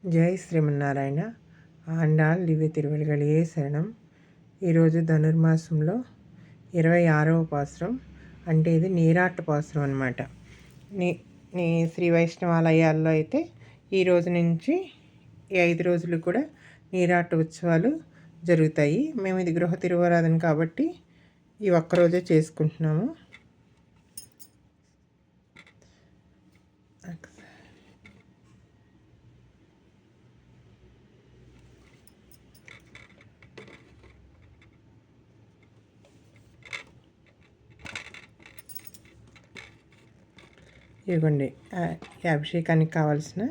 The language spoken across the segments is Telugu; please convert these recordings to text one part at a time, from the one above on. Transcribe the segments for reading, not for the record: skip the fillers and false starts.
జై శ్రీమన్నారాయణ. ఆండాళ్ దివ్య తిరువడిగళియే శరణం. ఈరోజు ధనుర్మాసంలో 26వ పాసురం, అంటే ఇది నీరాట పాసురం అన్నమాట. నీ నీ శ్రీ వైష్ణవాలయాల్లో అయితే ఈరోజు నుంచి ఈ 5 రోజులు కూడా నీరాట ఉత్సవాలు జరుగుతాయి. మేము ఇది గృహ తిరువారాధన కాబట్టి ఈ ఒక్కరోజే చేసుకుంటున్నాము. ఇదిగోండి, ఈ అభిషేకానికి కావాల్సిన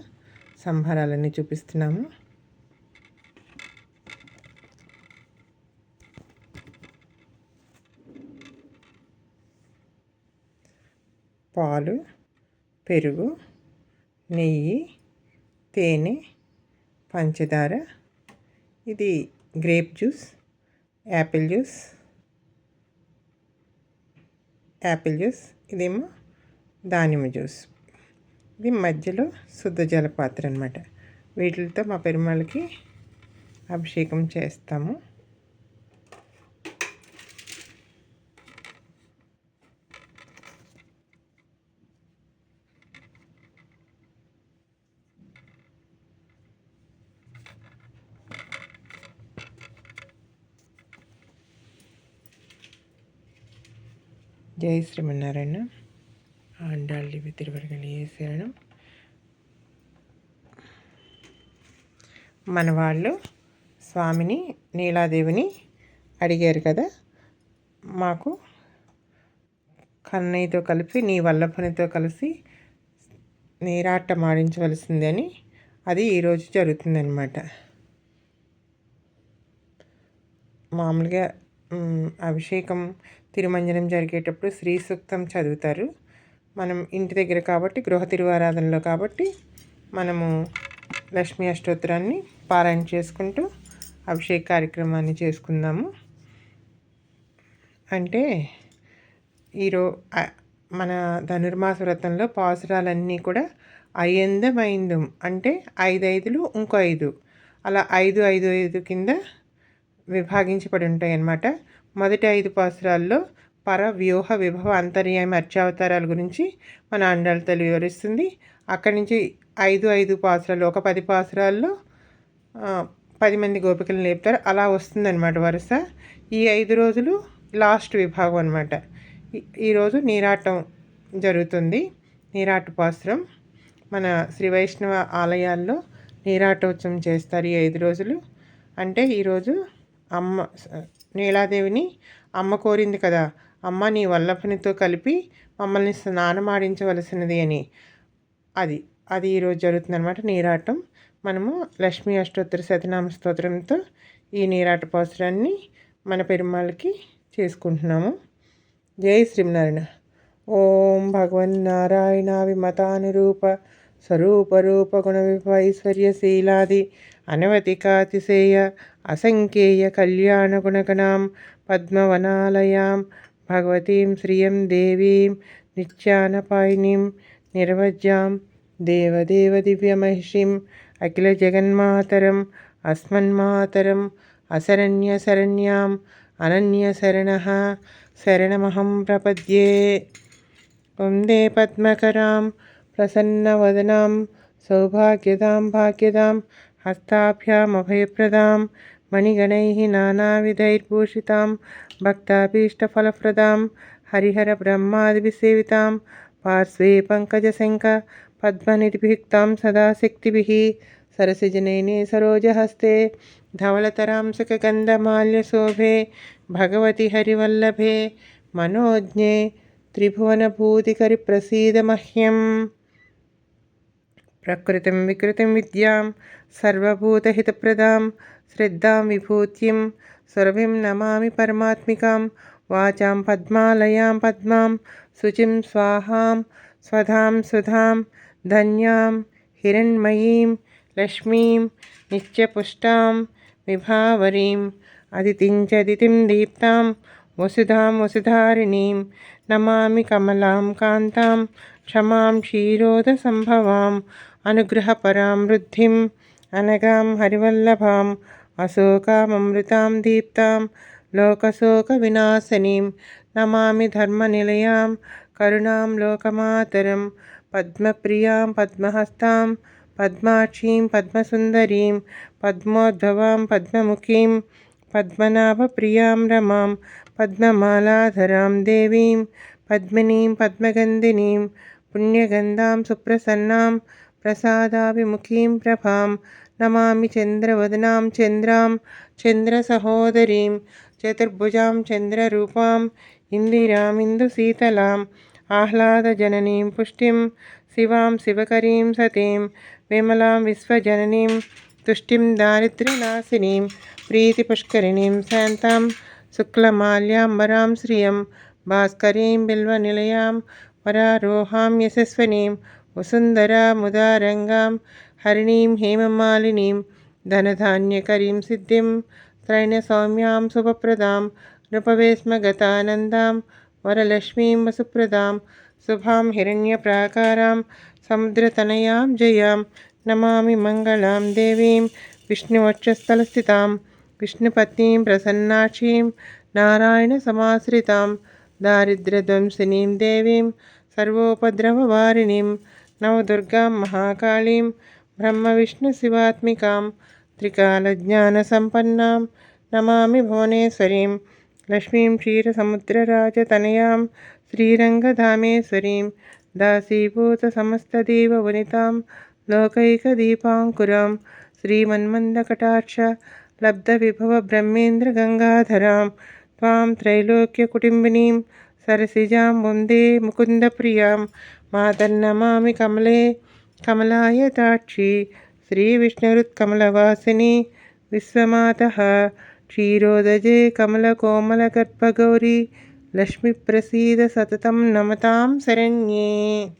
సంభారాలన్నీ చూపిస్తున్నాము. పాలు, పెరుగు, నెయ్యి, తేనె, పంచదార, ఇది గ్రేప్ జ్యూస్, యాపిల్ జ్యూస్, ఇదేమో దానిమ్మ జ్యూస్. ఇది మధ్యలో శుద్ధ జలపాత్ర అనమాట. వీటితో మా పెరుమాళ్ళకి అభిషేకం చేస్తాము. జై శ్రీమన్నారాయణ. ఆండాళ్ దివ్య తిరువడిగళియే శరణం. మన వాళ్ళు స్వామిని, నీలాదేవిని అడిగారు కదా, మాకు కన్నయ్యతో కలిపి నీ వల్లభనితో కలిసి నీరాటం ఆడించవలసింది అని. అది ఈరోజు జరుగుతుందన్నమాట. మామూలుగా అభిషేకం తిరుమంజనం జరిగేటప్పుడు శ్రీ సూక్తం చదువుతారు. మనం ఇంటి దగ్గర కాబట్టి, గృహ తిరువారాధనలో కాబట్టి మనము లక్ష్మీ అష్టోత్తరాన్ని పారాయణ చేసుకుంటూ అభిషేక కార్యక్రమాన్ని చేసుకుందాము. అంటే మన ధనుర్మాస వ్రతంలో పాసురాలన్నీ కూడా అయ్యందం అంటే 5 5లు ఇంకో 5, అలా 5 5 5 కింద విభాగించబడి ఉంటాయి అన్నమాట. మొదటి 5 పాసురాల్లో పర, వ్యూహ, విభవ, అంతర్యామి, అర్చావతారాల గురించి మన ఆండాళ్ తల్లి వివరిస్తుంది. అక్కడి నుంచి 5 5 పాసురాలు, ఒక 10 పాసురాల్లో 10 మంది గోపికలను లేపుతారు. అలా వస్తుందన్నమాట వరుస. ఈ 5 రోజులు లాస్ట్ విభాగం అనమాట. ఈరోజు నీరాటం జరుగుతుంది. నీరాట పాసురం మన శ్రీ వైష్ణవ ఆలయాల్లో నీరాటోత్సవం చేస్తారు ఈ 5 రోజులు. అంటే ఈరోజు నీలాదేవిని అమ్మ కోరింది కదా, అమ్మ నీ వల్లభనితో కలిపి మమ్మల్ని స్నానమాడించవలసినది అని. అది ఈరోజు జరుగుతుందన్నమాట నీరాటం. మనము లక్ష్మీ అష్టోత్తర శతనామ స్తోత్రంతో ఈ నీరాట పాసురాన్ని మన పెరుమాళ్ళకి చేసుకుంటున్నాము. జై శ్రీమన్నారాయణ. ఓం భగవన్నారాయణ విమతానురూప స్వరూపరూప గుణ విభైశ్వర్యశీలాది అనవతికాతిశేయ అసంఖ్యేయ కళ్యాణ గుణగణాం పద్మవనాలయాం భగవతీం శ్రియం దేవీం నిత్యానపాయినీం నిర్వజ్యాం దేవదేవ దివ్యమహిషీం అఖిల జగన్మాతరం అస్మన్మాతరం అశరణ్యశరణ్యాం అనన్యశరణః శరణమహం ప్రపద్యే. వందే పద్మకరాం ప్రసన్నవదనాం సౌభాగ్యదాం భాగ్యదాం హస్తాభ్యామభయప్రదాం మణిగణైః నానావిధైర్భూషితాం భక్తాభీష్టఫలప్రదాం హరిహర బ్రహ్మాదిభిసేవితాం పార్శ్వే పంకజశంఖ పద్మనిధిభిక్తాం సదా శక్తిభిః సరసిజనయనే సరోజహస్తే ధవళతరాం సుఖగంధమాల్యశోభే భగవతి హరివల్లభే మనోజ్ఞే త్రిభువనభూతికరి ప్రసీద మహ్యం. ప్రకృతిం వికృతిం విద్యాం సర్వభూతహితప్రదాం శ్రద్ధాం విభూత్యం సురభిం నమామి పరమాత్మికాం వాచాం పద్మాలయాం పద్మాం శుచిం స్వాహాం స్వధాం సుధాం ధన్యాం హిరణ్మయీం లక్ష్మీం నిత్యపుష్టాం విభావరీం అదితిం దీప్తాం వసుధాం వసుధారిణీం నమామి కమలాం కాంతాం క్షమాం క్షీరోద సంభవాం అనుగ్రహపరాం వృద్ధిం అనగాం హరివల్లభాం అశోకామృతాం దీప్తాం లోకశోక వినాశనీం నమామి ధర్మనిలయాం కరుణాం లోకమాతరం పద్మప్రియాం పద్మహస్తాం పద్మాక్షీం పద్మసుందరీం పద్మోద్భవాం పద్మముఖీం పద్మనాభప్రియాం రమాం పద్మమాలాధరాం దేవీం పద్మినీం పద్మగంధినీం పుణ్యగంధాం సుప్రసన్నాం ప్రసాదాభిముఖీం ప్రభాం నమామి చంద్రవదనాం చంద్రాం చంద్రసహోదరీం చతుర్భుజాం చంద్రరూపాం ఇందిరామిందుశీతలాం ఆహ్లాదజననీం పుష్టిం శివాం శివకరీం సతీం విమలాం విశ్వజననీం తుష్టిం దారిద్ర్యనాశినీం ప్రీతిపుష్కరిణీం శాంతాం శుక్లమాల్యాంబరాం శ్రియం భాస్కరీం బిల్వనిలయాం వరారోహాం యశస్వనీం వసుంధరాముదారంగాం హరిణీం హేమమాలినీం ధనధాన్యకరీం సిద్ధిం త్రైణసౌమ్యాం శుభప్రదాం నృపవేశ్మగతానందాం వరలక్ష్మీం వసుప్రదాం శుభాం హిరణ్యప్రాకారాం సముద్రతనయాం జయాం నమామి మంగళాం దేవీం విష్ణువక్షస్థలస్థితాం విష్ణుపత్నీం ప్రసన్నాక్షీం నారాయణసమాశ్రితాం దారిద్ర్యధ్వంసినీం దేవీం సర్వోపద్రవవారిణీం నవదుర్గాం మహాకాళీం బ్రహ్మవిష్ణుశివాత్మికాం త్రికాలజ్ఞానసంపన్నాం నమామి భువనేశ్వరీం లక్ష్మీం క్షీరసముద్రరాజతనయాం శ్రీరంగధామేశ్వరీం దాసీభూతసమస్తదేవవనితాం లోకైకదీపాంకురాం శ్రీమన్మందకటాక్ష లబ్ధవిభవబ్రహ్మేంద్రగంగాధరాం త్వాం త్రైలోక్యకుటుంబినీం సరసిజాం వందే ముకుందప్రియాం మాతర్నమామి కమలే కమలాయతాక్షి శ్రీవిష్ణురుత్కమలవాసిని విశ్వమాతః క్షీరోదజే కమలకోమలగర్భగౌరీ లక్ష్మీప్రసీద సతతం నమతాం శరణ్యే.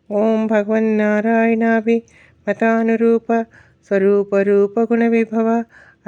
ఓం భగవన్నారాయణాభి మతానురూప స్వరూపరూపగుణవిభవ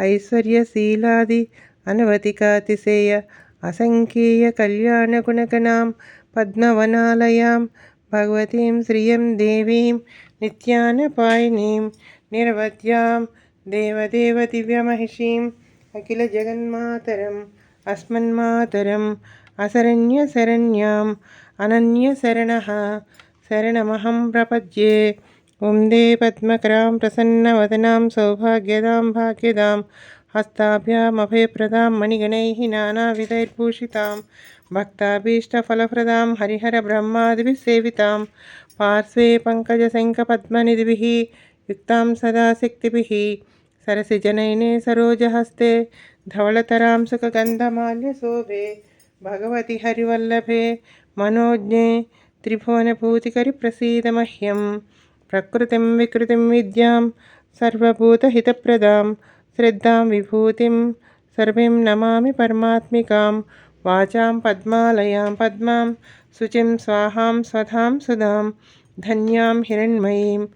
ఐశ్వర్యశీలాది అనవతికాతిశయ అసంఖ్యేయ కళ్యాణగుణగణాం పద్మవనాలయాం భగవతీం శ్రియం దేవీం నిత్యానపాయినీం నిరవధ్యాం దేవదేవ దివ్యమహిషీం అఖిల జగన్మాతరం అస్మన్మాతరం అశరణ్యశరణ్యాం అనన్యశరణః శరణమహం ప్రపద్యే. వందే పద్మకరాం ప్రసన్నవదనాం సౌభాగ్యదాం భాగ్యదాం హస్తాభ్యామభయప్రదాం మణిగణైః నానావిధైర్భూషితాం భక్తాభీష్టఫలప్రదాం హరిహర బ్రహ్మాదిభిः సేవితాం పార్శ్వే పంకజశంఖపద్మనిధిభిः యుక్తాం సదా శక్తిభిः సరసిజనయనే సరోజహస్తే ధవళతరాం సుఖగంధమాల్యశోభే భగవతి హరివల్లభే మనోజ్ఞే త్రిభువనభూతికరి ప్రసీద మహ్యం. ప్రకృతిం వికృతిం విద్యాం సర్వభూతహితప్రదాం శ్రద్ధాం విభూతిం సర్వీం నమామి పరమాత్మికాం వాచాం పద్మాలయాం పద్మాం శుచిం స్వాహాం స్వధాం సుధాం ధన్యాం హిరణ్మయీం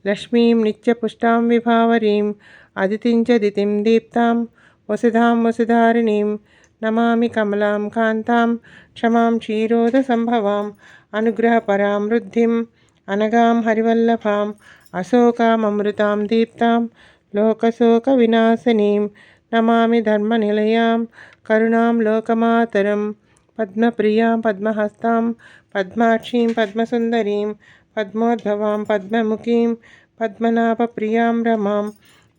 లక్ష్మీం నిత్యపుష్టాం విభావరీం అదితించ దితిం దీప్తాం వసుధాం వసుధారిణీం నమామి కమలాం కాంతాం క్షమాం క్షీరోదసంభవాం అనుగ్రహపరాం వృద్ధిం అనగాం హరివల్లభాం అశోకామృతాం దీప్తాం లోకశోక వినాశనీం నమామి ధర్మనిలయాం కరుణాం లోకమాతరం పద్మప్రియాం పద్మహస్తాం పద్మాక్షీం పద్మసుందరీం పద్మోద్భవాం పద్మముఖీం పద్మనాభప్రియాం రమాం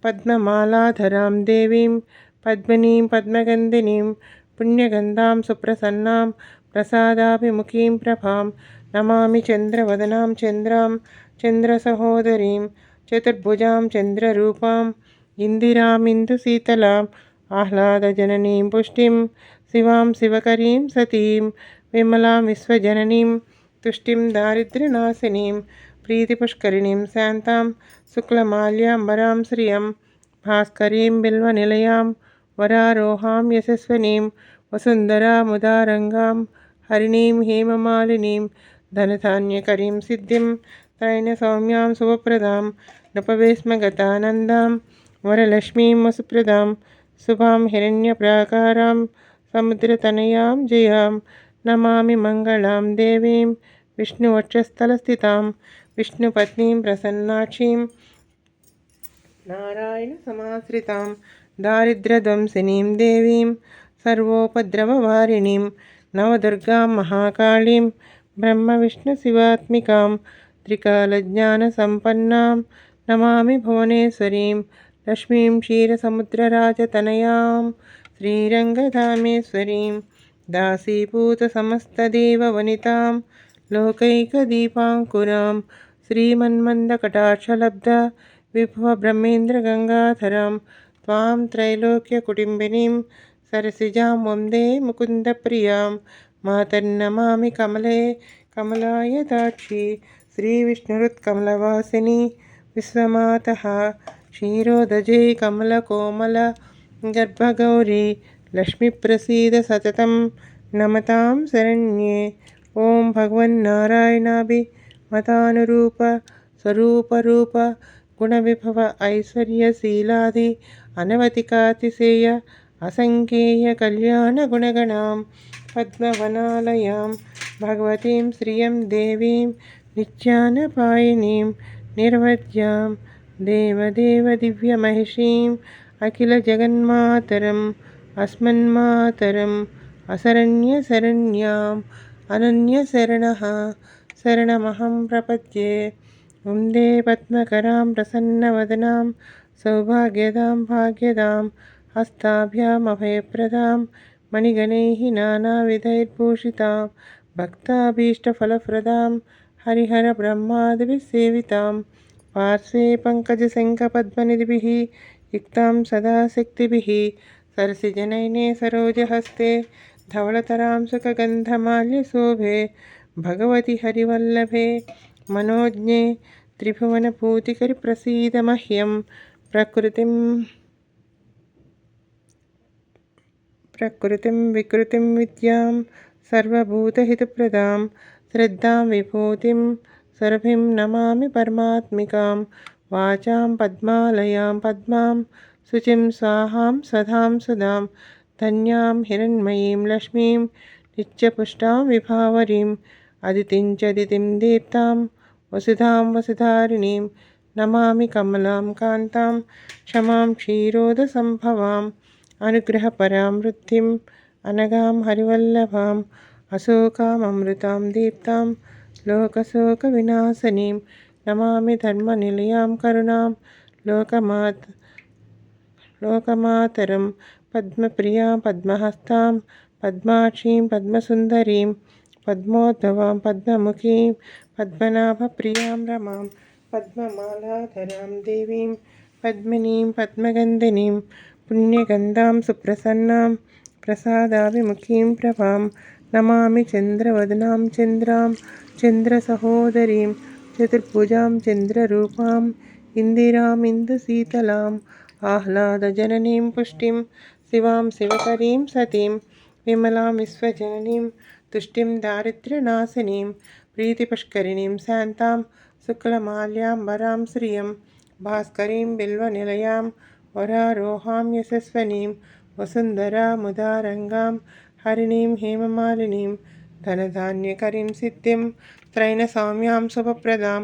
పద్మమాలాధరాం దేవీం పద్మినీం పద్మగంధినీం పుణ్యగంధాం సుప్రసన్నాం ప్రసాదాభిముఖీం ప్రభాం నమామి చంద్రవదనాం చంద్రాం చంద్రసహోదరీం చతుర్భుజాం చంద్రరూపాం ఇందిరామిందుశీతలాం ఆహ్లాదజననీం పుష్టిం శివాం శివకరీం సతీం విమలాం విశ్వజననీం తుష్టిం దారిద్ర్యనాశినీం ప్రీతిపుష్కరిణీం శాంతాం శుక్లమాల్యాంబరాం శ్రియం భాస్కరీం బిల్వనిలయాం వరారోహాం యశస్వనీం వసుంధరాముదారంగాం హరిణీం హేమమాలినీం ధనధాన్యకరీం సిద్ధిం త్రైణసౌమ్యాం శుభప్రదాం నృపవేశ్మగతానందాం వరలక్ష్మీం వసుప్రదాం శుభాం హిరణ్యప్రాకారాం సముద్రతనయాం జయాం నమామి మంగళాం దేవీం विष्णुवक्षस्थलस्थितां विष्णुपत्नीं प्रसन्नाक्षीं नारायणसमाश्रितां दारिद्र्यध्वंसिनीं देवीं सर्वोपद्रववारिणीं नवदुर्गां महाकालीं ब्रह्मविष्णुशिवात्मिकां त्रिकालज्ञानसम्पन्नां नमामि भुवनेश्वरीं लक्ष्मीं क्षीरसमुद्रराजतनयां श्रीरङ्गधामेश्वरीं दासीभूतसमस्तदेववनितां लोकैकदीपाङ्कुरां श्रीमन्मन्दकटाक्षलब्ध विभवब्रह्मेन्द्रगङ्गाधरां त्वां त्रैलोक्यकुटुम्बिनीं सरसिजां वन्दे मुकुन्दप्रियां मातर्नमामि कमले कमलायताक्षी श्रीविष्णुरुत्कमलवासिनी विश्वमातः क्षीरोदजे कमलकोमल गर्भगौरी लक्ष्मीप्रसीद सततं नमतां शरण्ये ॐ भगवन्नारायणाभिमतानुरूप स्वरूपरूप गुणविभव ऐश्वर्यशीलादि अनवतिकातिशेय असङ्ख्येय कल्याणगुणगणां पद्मवनालयां भगवतीं श्रियं देवीं नित्यानपायिनीं निर्वज्यां देवदेवदिव्यमहिषीम् अखिलजगन्मातरम् अस्मन्मातरम् असरण्यशरण्याम् अनन्यशरणः शरणमहं प्रपद्ये वन्दे पद्मकरां प्रसन्नवदनां सौभाग्यदां भाग्यदां हस्ताभ्यामभयप्रदां मणिगणैः नानाविधैर्भूषितां भक्ताभीष्टफलप्रदां हरिहरब्रह्मादिभिस्सेवितां पार्श्वे पङ्कजशङ्खपद्मनिधिभिः युक्तां सदा शक्तिभिः सरसिजनयने सरोजहस्ते धवलतरां सुखगन्धमाल्यशोभे भगवति हरिवल्लभे मनोज्ञे त्रिभुवनपूतिकरि प्रसीद मह्यं प्रकृतिं विकृतिं विद्यां सर्वभूतहितप्रदां श्रद्धां विभूतिं सर्वं नमामि परमात्मिकां वाचां पद्मालयां पद्मां शुचिं स्वाहां सदां सुधां धन्यां हिरण्मयीं लक्ष्मीं नित्यपुष्टां विभावरीम् अदितिं च दितिं दीप्तां वसुधां वसुधारिणीं नमामि कमलां कान्तां क्षमां क्षीरोदसम्भवाम् अनुग्रहपरां वृद्धिम् अनगां हरिवल्लभाम् अशोकाममृतां दीप्तां लोकशोकविनाशिनीं नमामि धर्मनिलयां करुणां लोकमातरं पद्मप्रियां पद्महस्तां पद्माक्षीं पद्मसुन्दरीं पद्मोद्भवां पद्ममुखीं पद्मनाभप्रियां रमां पद्ममालाधरां देवीं पद्मिनीं पद्मगन्धिनीं पुण्यगन्धां सुप्रसन्नां प्रसादाभिमुखीं प्रभां नमामि चन्द्रवदनां चन्द्रां चन्द्रसहोदरीं चतुर्भुजां चन्द्ररूपाम् इन्दिराम् इन्दुशीतलाम् आह्लादजननीं पुष्टिं शिवां शिवकरीं सतीं विमलां विश्वजननीं तुष्टिं दारिद्र्यनाशिनीं प्रीतिपुष्करिणीं शान्तां शुक्लमाल्याम्बरां श्रियं भास्करीं बिल्वनिलयां वरारोहां यशस्वनीं वसुन्धरामुदारङ्गां हरिणीं हेममालिनीं धनधान्यकरीं सिद्धिं त्रैणसौम्यां शुभप्रदां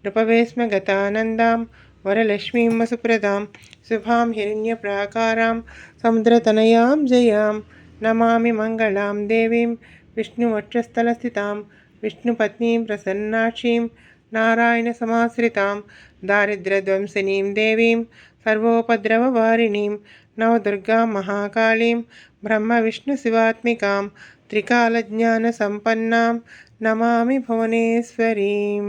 नृपवेश्मगतानन्दां वरलक्ष्मीं वसुप्रदां शुभां हिरण्यप्राकारां समुद्रतनयां जयां नमामि मङ्गलां देवीं विष्णुवक्षस्थलस्थितां विष्णुपत्नीं प्रसन्नाक्षीं नारायणसमाश्रितां दारिद्र्यध्वंसिनीं देवीं सर्वोपद्रववारिणीं नवदुर्गां महाकालीं ब्रह्मविष्णुशिवात्मिकां त्रिकालज्ञानसम्पन्नां नमामि भुवनेश्वरीं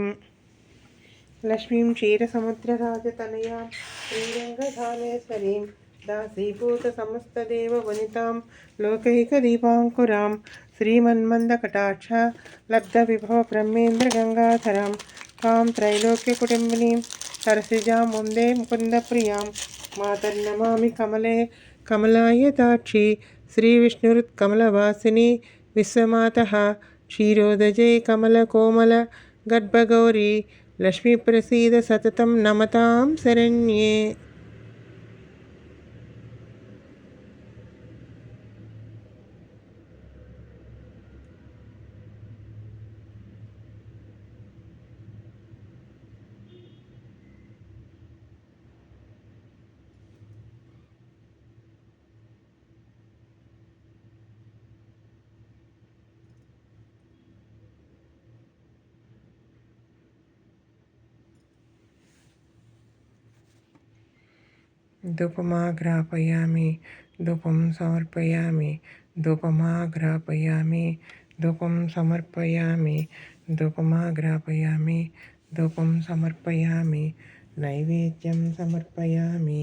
लक्ष्मीं क्षीरसमुद्रराजतनयां श्रीरङ्गधामेश्वरीं दासीभूतसमस्तदेववनितां लोकैकदीपाङ्कुरां श्रीमन्मन्दकटाक्ष लब्धविभवब्रह्मेन्द्रगङ्गाधरां त्वां त्रैलोक्यकुटुम्बिनीं सरसिजां वन्दे मुकुन्दप्रियां मातर्नमामि कमले कमलायताक्षी श्रीविष्णुरुत्कमलवासिनी विश्वमातः क्षीरोदजे कमलकोमल गर्भगौरी लक्ष्मीप्रसीद सततं नमतां शरण्ये। धूपमाघ्रापयामि धूपं समर्पयामि धूपमाघ्रापयामि धूपं समर्पयामि धूपमाघ्रापयामि धूपं समर्पयामि नैवेद्यं समर्पयामि।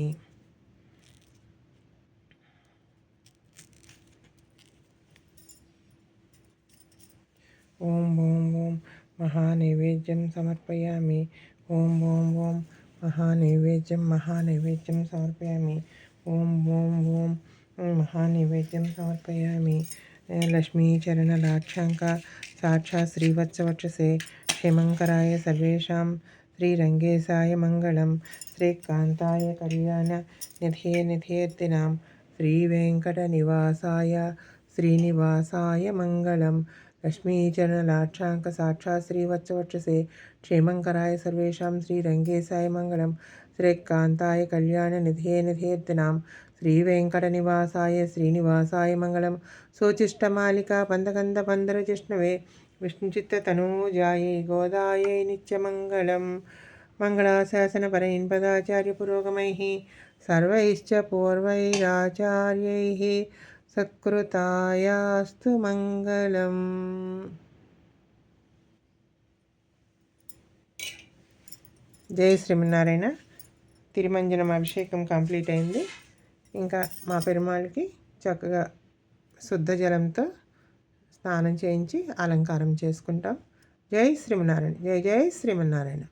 ఓం ఓం ఓం మహానైవేద్యం సమర్పయామి ఓం ఓం ఓం మహానైవేద్యం సమర్పయామి ఓం ఓం ఓం మహానైవేద్యం సమర్పయామి। लक्ष्मीचरणलाक्षाङ्क साक्षात् श्रीवत्सवक्षसे क्षेमङ्कराय सर्वेषां श्रीरङ्गेशाय मङ्गलं श्रीकान्ताय कल्याणनिधेर्दिनां श्रीवेङ्कटनिवासाय श्रीनिवासाय मङ्गलं। लक्ष्मीचरणलाक्षाङ्क साक्षात् श्रीवत्सवक्षसे क्षेमङ्कराय सर्वेषां श्रीरङ्गेशाय मङ्गलं श्रीकान्ताय कल्याणनिधेर्दिनां श्रीवेङ्कटनिवासाय श्रीनिवासाय मङ्गलं। सोचिष्टमालिका बन्धगन्धबन्धरजिष्णवे विष्णुचित्ततनूजायै गोदायै नित्यमङ्गलं। मङ्गलाशासनपरैः पदाचार्यपुरोगमैः सर्वैश्च पूर्वैराचार्यैः सत्कृतायास्तु మంగళం। జై శ్రీమన్నారాయణ। తిరుమంజనం అభిషేకం కంప్లీట్ అయింది। ఇంకా మా పెరుమాళ్ళకి చక్కగా శుద్ధ జలంతో స్నానం చేయించి అలంకారం చేసుకుంటాం। జై శ్రీమన్నారాయణ, జై జై శ్రీమన్నారాయణ।